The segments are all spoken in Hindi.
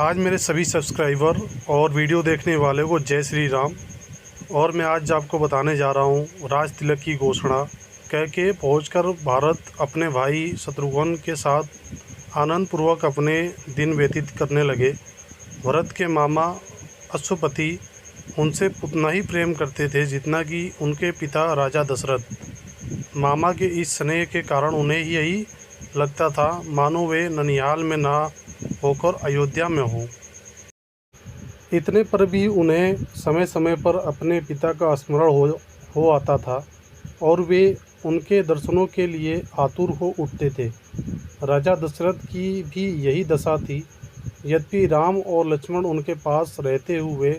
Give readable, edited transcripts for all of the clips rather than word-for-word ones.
आज मेरे सभी सब्सक्राइबर और वीडियो देखने वाले को जय श्री राम। और मैं आज आपको बताने जा रहा हूँ राज तिलक की घोषणा कह के पहुँचकर भारत अपने भाई शत्रुघ्न के साथ आनंदपूर्वक अपने दिन व्यतीत करने लगे। भरत के मामा अश्वपति उनसे उतना ही प्रेम करते थे जितना कि उनके पिता राजा दशरथ। मामा के इस स्नेह के कारण उन्हें यही लगता था मानो वे ननिहाल में ना होकर अयोध्या में हो। इतने पर भी उन्हें समय समय पर अपने पिता का स्मरण हो आता था और वे उनके दर्शनों के लिए आतुर हो उठते थे। राजा दशरथ की भी यही दशा थी। यद्यपि राम और लक्ष्मण उनके पास रहते हुए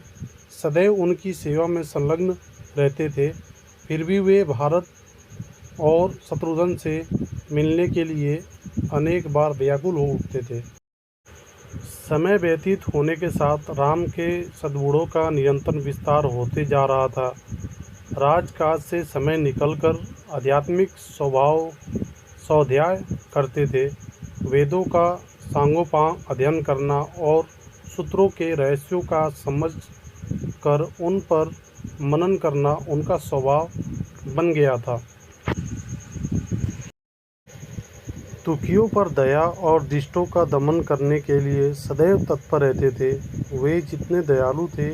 सदैव उनकी सेवा में संलग्न रहते थे, फिर भी वे भारत और शत्रुघ्न से मिलने के लिए अनेक बार व्याकुल हो उठते थे। समय व्यतीत होने के साथ राम के सद्गुणों का निरंतर विस्तार होते जा रहा था। राजकाज से समय निकलकर आध्यात्मिक स्वाध्याय करते थे। वेदों का सांगोपांग अध्ययन करना और सूत्रों के रहस्यों का समझ कर उन पर मनन करना उनका स्वभाव बन गया था। दुखियों पर दया और दुष्टों का दमन करने के लिए सदैव तत्पर रहते थे। वे जितने दयालु थे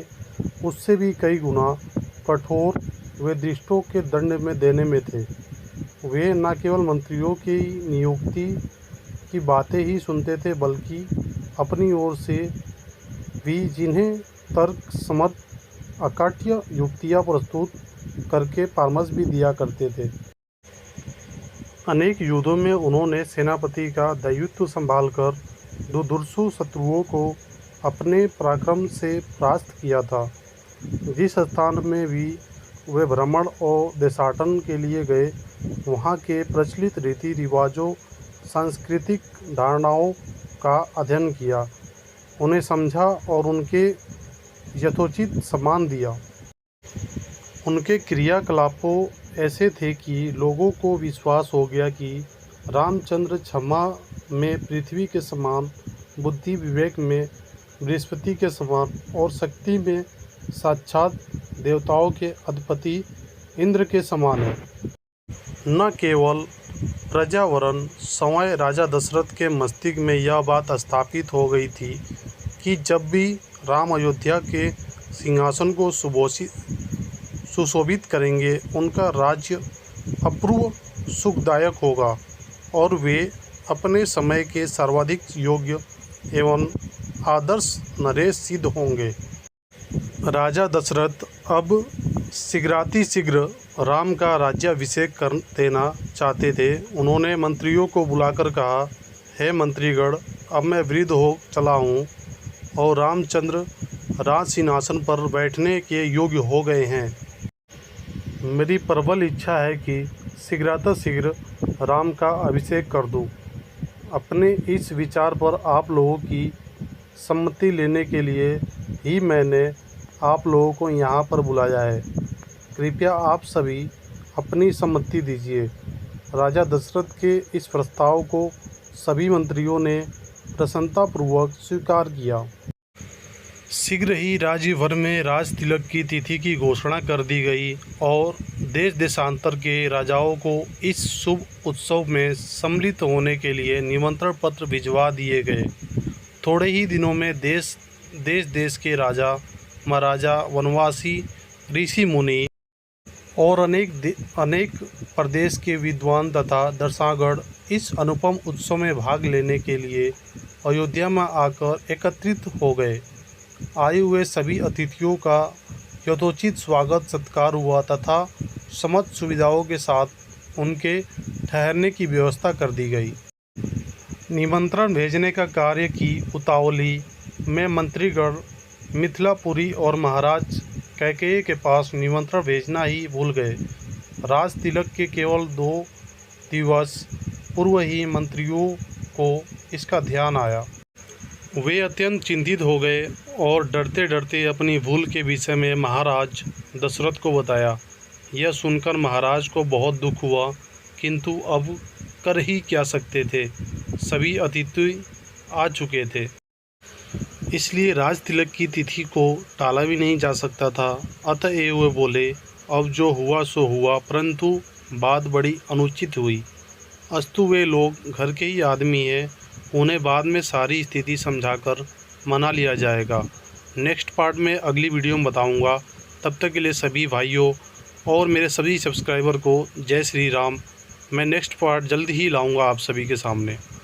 उससे भी कई गुना कठोर वे दुष्टों के दंड में देने में थे। वे न केवल मंत्रियों की नियुक्ति की बातें ही सुनते थे बल्कि अपनी ओर से भी जिन्हें तर्क सम्मत अकाट्य युक्तियाँ प्रस्तुत करके परामर्श भी दिया करते थे। अनेक युद्धों में उन्होंने सेनापति का दायित्व संभालकर दुर्धर्ष शत्रुओं को अपने पराक्रम से परास्त किया था। जिस स्थान में भी वे भ्रमण और देशाटन के लिए गए, वहाँ के प्रचलित रीति रिवाजों, सांस्कृतिक धारणाओं का अध्ययन किया, उन्हें समझा और उनके यथोचित सम्मान दिया। उनके क्रियाकलापों ऐसे थे कि लोगों को विश्वास हो गया कि रामचंद्र क्षमा में पृथ्वी के समान, बुद्धि विवेक में बृहस्पति के समान और शक्ति में साक्षात देवताओं के अधिपति इंद्र के समान है। न केवल प्रजावरण स्वयं राजा दशरथ के मस्तिष्क में यह बात स्थापित हो गई थी कि जब भी राम अयोध्या के सिंहासन को सुशोभित करेंगे, उनका राज्य अपूर्व सुखदायक होगा और वे अपने समय के सर्वाधिक योग्य एवं आदर्श नरेश सिद्ध होंगे। राजा दशरथ अब शीघ्रातिशीघ्र राम का राज्याभिषेक कर देना चाहते थे। उन्होंने मंत्रियों को बुलाकर कहा, हे मंत्रीगण, अब मैं वृद्ध हो चला हूँ और रामचंद्र राज सिंहासन पर बैठने के योग्य हो गए हैं। मेरी प्रबल इच्छा है कि शीघ्रातिशीघ्र राम का अभिषेक कर दूं। अपने इस विचार पर आप लोगों की सम्मति लेने के लिए ही मैंने आप लोगों को यहाँ पर बुलाया है। कृपया आप सभी अपनी सम्मति दीजिए। राजा दशरथ के इस प्रस्ताव को सभी मंत्रियों ने प्रसन्नतापूर्वक स्वीकार किया। शीघ्र ही राज्य भर में राज तिलक की तिथि की घोषणा कर दी गई और देश देशांतर के राजाओं को इस शुभ उत्सव में सम्मिलित होने के लिए निमंत्रण पत्र भिजवा दिए गए। थोड़े ही दिनों में देश के राजा महाराजा, वनवासी, ऋषि मुनि और अनेक प्रदेश के विद्वान तथा दर्शकगण इस अनुपम उत्सव में भाग लेने के लिए अयोध्या में आकर एकत्रित हो गए। आए हुए सभी अतिथियों का यथोचित स्वागत सत्कार हुआ तथा समस्त सुविधाओं के साथ उनके ठहरने की व्यवस्था कर दी गई। निमंत्रण भेजने का कार्य की उतावली में मंत्रीगण मिथिलापुरी और महाराज कैकेयी के पास निमंत्रण भेजना ही भूल गए। राज तिलक के केवल 2 दिवस पूर्व ही मंत्रियों को इसका ध्यान आया। वे अत्यंत चिंतित हो गए और डरते डरते अपनी भूल के विषय में महाराज दशरथ को बताया। यह सुनकर महाराज को बहुत दुख हुआ, किंतु अब कर ही क्या सकते थे। सभी अतिथि आ चुके थे। इसलिए राज तिलक की तिथि को टाला भी नहीं जा सकता था। अतएव वे बोले, अब जो हुआ सो हुआ, परंतु बात बड़ी अनुचित हुई। अस्तु वे लोग घर के ही आदमी हैं, उन्हें बाद में सारी स्थिति समझाकर मना लिया जाएगा। नेक्स्ट पार्ट में अगली वीडियो में बताऊंगा। तब तक के लिए सभी भाइयों और मेरे सभी सब्सक्राइबर को जय श्री राम। मैं नेक्स्ट पार्ट जल्द ही लाऊंगा आप सभी के सामने।